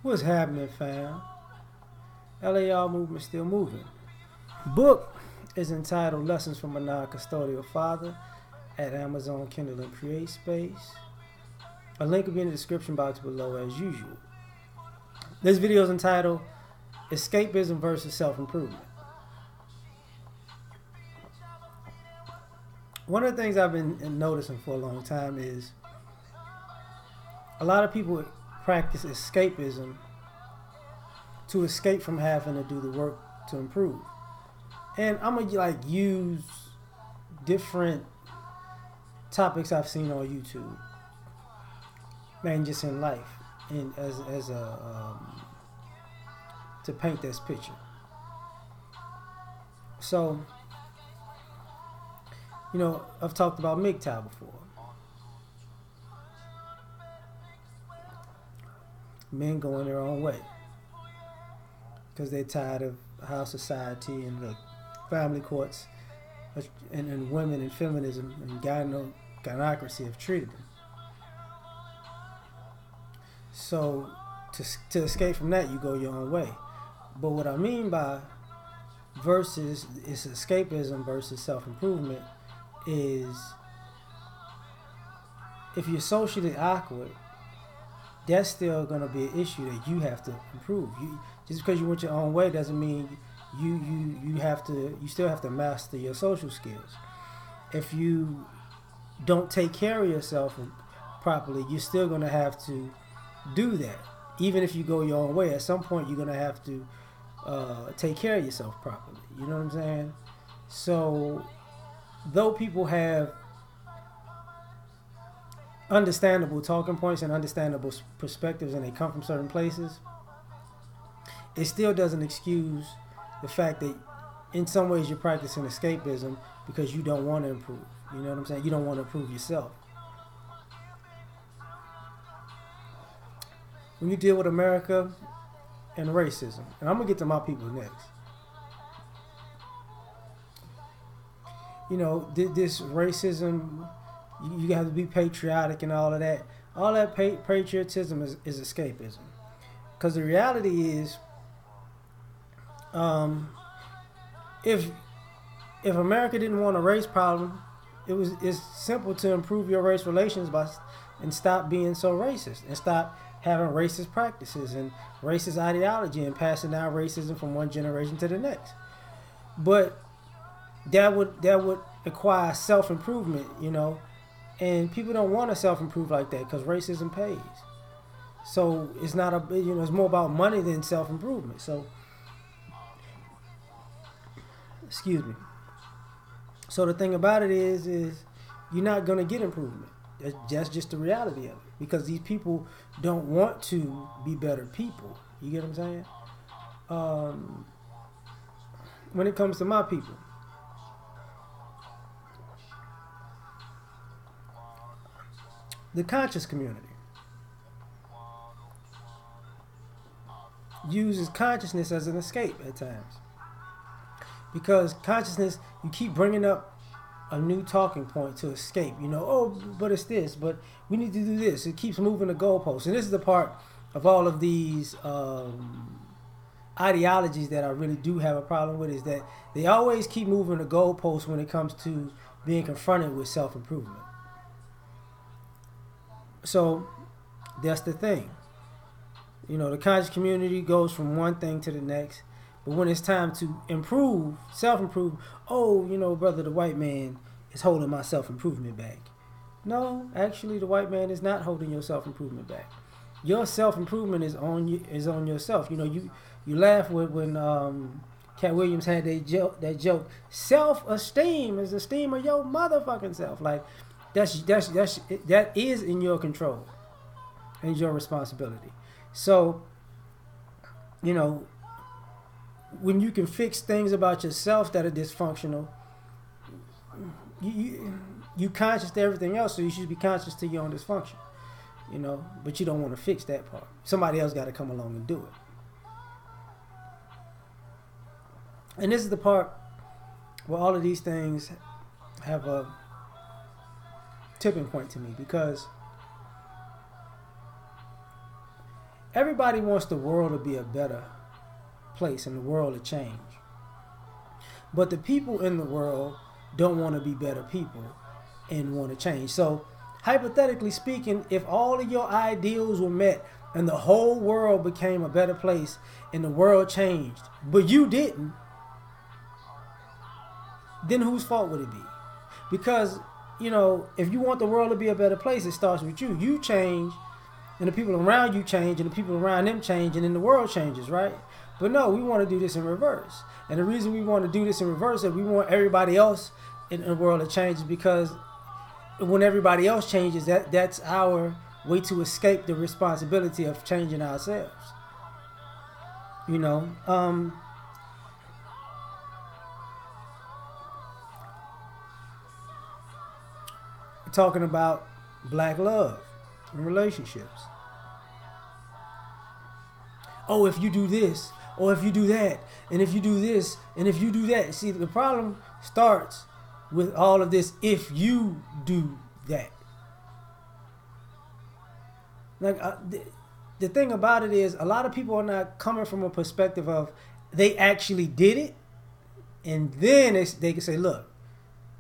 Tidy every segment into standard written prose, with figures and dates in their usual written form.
What's happening, fam? L.A.R. movement still moving. Book is entitled Lessons from a Non-Custodial Father at Amazon Kindle and Create Space. A link will be in the description box below as usual. This video is entitled Escapism versus Self-Improvement. One of the things I've been noticing for a long time is a lot of people practice escapism to escape from having to do the work to improve. And I'm gonna use different topics I've seen on YouTube, and just in life, and as a to paint this picture. So, I've talked about MGTOW before. Men going their own way because they're tired of how society and the family courts and women and feminism and gynocracy have treated them. So to escape from that, you go your own way. But what I mean by versus is escapism versus self-improvement is if you're socially awkward, that's still going to be an issue that you have to improve. Just because you went your own way doesn't mean you still have to master your social skills. If you don't take care of yourself properly, you're still going to have to do that. Even if you go your own way, at some point you're going to have to take care of yourself properly. You know what I'm saying? So, though people have understandable talking points and understandable perspectives and they come from certain places, it still doesn't excuse the fact that in some ways you're practicing escapism because you don't want to improve. You know what I'm saying? You don't want to improve yourself. When you deal with America and racism, and I'm going to get to my people next. This racism, you have to be patriotic and all of that. All that patriotism is escapism. Because the reality is, if America didn't want a race problem, it's simple to improve your race relations and stop being so racist and stop having racist practices and racist ideology and passing down racism from one generation to the next. But that would require self-improvement, and people don't want to self-improve like that because racism pays. So it's not it's more about money than self-improvement. So, excuse me. So the thing about it is you're not going to get improvement. That's just the reality of it. Because these people don't want to be better people. You get what I'm saying? When it comes to my people, the conscious community uses consciousness as an escape at times. Because consciousness, you keep bringing up a new talking point to escape. But it's this, but we need to do this. It keeps moving the goalposts. And this is the part of all of these ideologies that I really do have a problem with, is that they always keep moving the goalposts when it comes to being confronted with self-improvement. So that's the thing. The conscious community goes from one thing to the next. But when it's time to improve, self-improve, brother, the white man is holding my self-improvement back. No, actually, the white man is not holding your self-improvement back. Your self-improvement is on yourself. You laugh when Cat Williams had that joke. Self-esteem is esteem of your motherfucking self. Like that is in your control and your responsibility. So, when you can fix things about yourself that are dysfunctional, you conscious to everything else, so you should be conscious to your own dysfunction, but you don't want to fix that part. Somebody else got to come along and do it. And this is the part where all of these things have a tipping point to me, because everybody wants the world to be a better place and the world to change. But the people in the world don't want to be better people and want to change. So, hypothetically speaking, if all of your ideals were met and the whole world became a better place and the world changed, but you didn't, then whose fault would it be? Because, you know, if you want the world to be a better place, it starts with you. You change, and the people around you change, and the people around them change, and then the world changes, right? But no, we want to do this in reverse. And the reason we want to do this in reverse is we want everybody else in the world to change, is because when everybody else changes, that's our way to escape the responsibility of changing ourselves. You know, talking about black love and relationships. Oh, if you do this, or if you do that, and if you do this, and if you do that. See, the problem starts with all of this, if you do that. Like, the thing about it is, a lot of people are not coming from a perspective of they actually did it, and then they can say, look,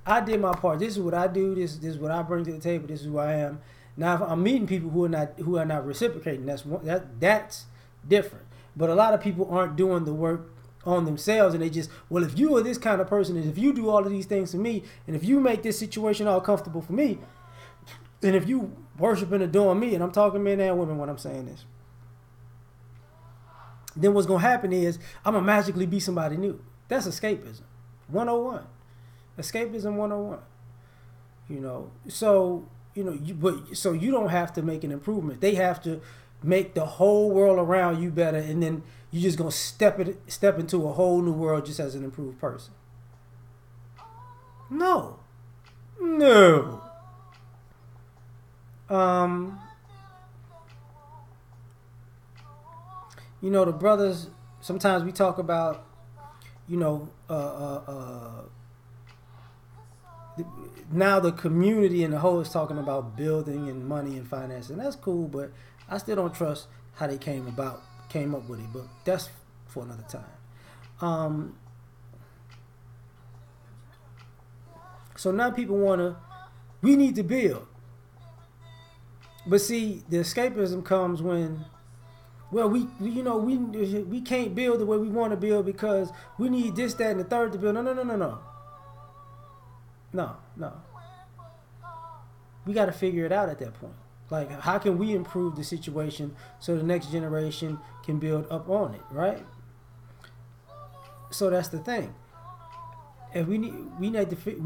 I did my part. This is what I do. This is what I bring to the table. This is who I am. Now, if I'm meeting people who are not reciprocating, that's different. But a lot of people aren't doing the work on themselves, and they just, well, if you are this kind of person, and if you do all of these things for me, and if you make this situation all comfortable for me, and if you worship and adore me, and I'm talking men and women when I'm saying this, then what's going to happen is I'm going to magically be somebody new. That's escapism 101. Escapism 101. You know, so, you know, so you don't have to make an improvement. They have to make the whole world around you better, and then you're just going to step into a whole new world just as an improved person. No. You know, the brothers, sometimes we talk about, you know, now the community in the whole is talking about building and money and finance, and that's cool, but I still don't trust how they came up with it, but that's for another time. So now people we need to build. But see, the escapism comes when, well, we can't build the way we want to build because we need this, that, and the third to build. No. We got to figure it out at that point. Like, how can we improve the situation so the next generation can build up on it, right? So that's the thing. And we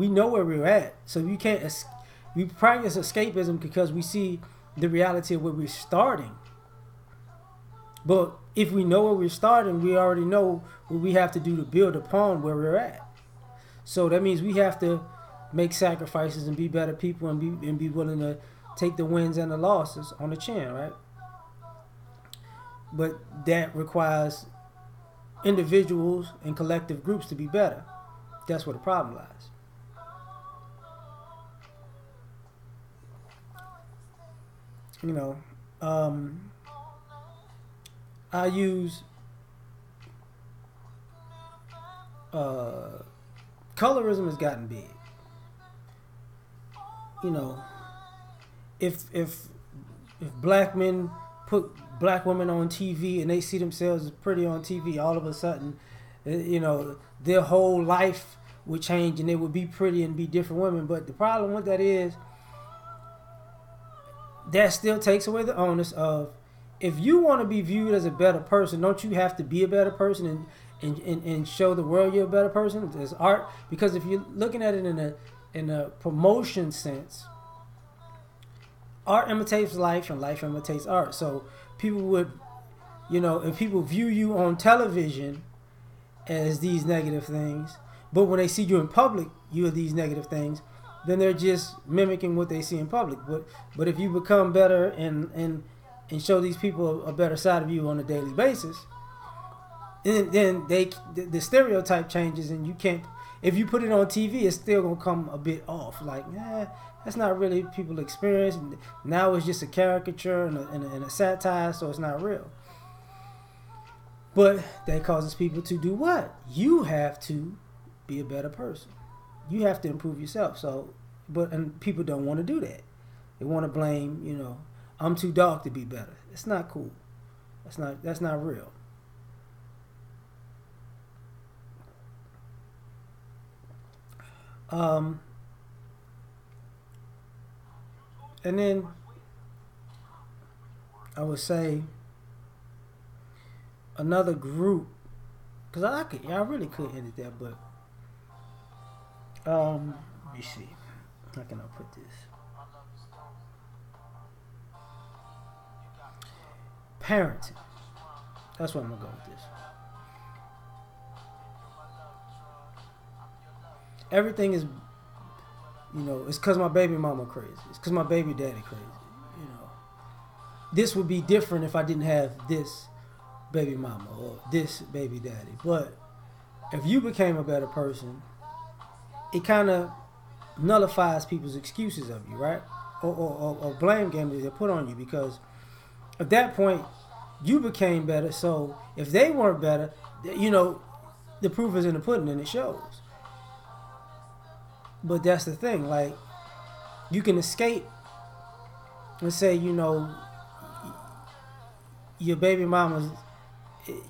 know where we're at, so we practice escapism because we see the reality of where we're starting. But if we know where we're starting, we already know what we have to do to build upon where we're at. So that means we have to make sacrifices and be better people and be willing to take the wins and the losses on the chin, right? But that requires individuals and collective groups to be better. That's where the problem lies. You know, I use colorism has gotten big. You know, if black men put black women on TV and they see themselves as pretty on TV, all of a sudden, you know, their whole life would change and they would be pretty and be different women. But the problem with that is that still takes away the onus of, if you want to be viewed as a better person, don't you have to be a better person and show the world you're a better person? There's art, because if you're looking at it in a promotion sense, art imitates life and life imitates art. So people would, you know, if people view you on television as these negative things, but when they see you in public, you are these negative things, then they're just mimicking what they see in public. But if you become better and show these people a better side of you on a daily basis, then the stereotype changes, and you can't. If you put it on TV, it's still gonna come a bit off. Like, that's not really people's experience. Now it's just a caricature and a satire, so it's not real. But that causes people to do what? You have to be a better person. You have to improve yourself. So, and people don't want to do that. They want to blame, I'm too dark to be better. It's not cool. That's not real. And then I would say another group, because I really could end it there, but let me see, how can I put this? Parenting. That's what I'm gonna go with this. Everything is, it's because my baby mama crazy. It's because my baby daddy crazy. This would be different if I didn't have this baby mama or this baby daddy. But if you became a better person, it kind of nullifies people's excuses of you, right? Or blame game that they put on you, because at that point you became better. So if they weren't better, the proof is in the pudding and it shows. But that's the thing, like, you can escape and say, your baby mama's,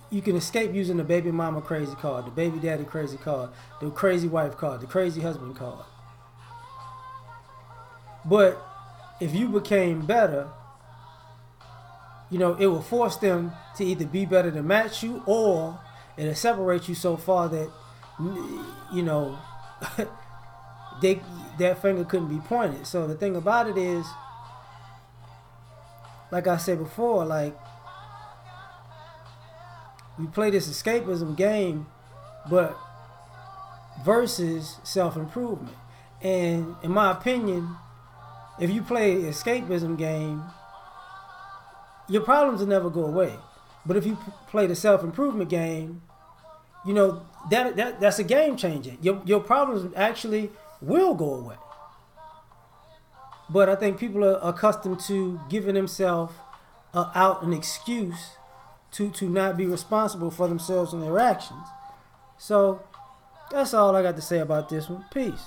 you can escape using the baby mama crazy card, the baby daddy crazy card, the crazy wife card, the crazy husband card. But if you became better, it will force them to either be better to match you, or it'll separate you so far that, that finger couldn't be pointed. So the thing about it is, like I said before, like, we play this escapism game, but versus self-improvement. And in my opinion, if you play an escapism game, your problems will never go away. But if you play the self-improvement game, that's a game changer. Your problems actually will go away. But I think people are accustomed to giving themselves out an excuse to not be responsible for themselves and their actions. So that's all I got to say about this one. Peace.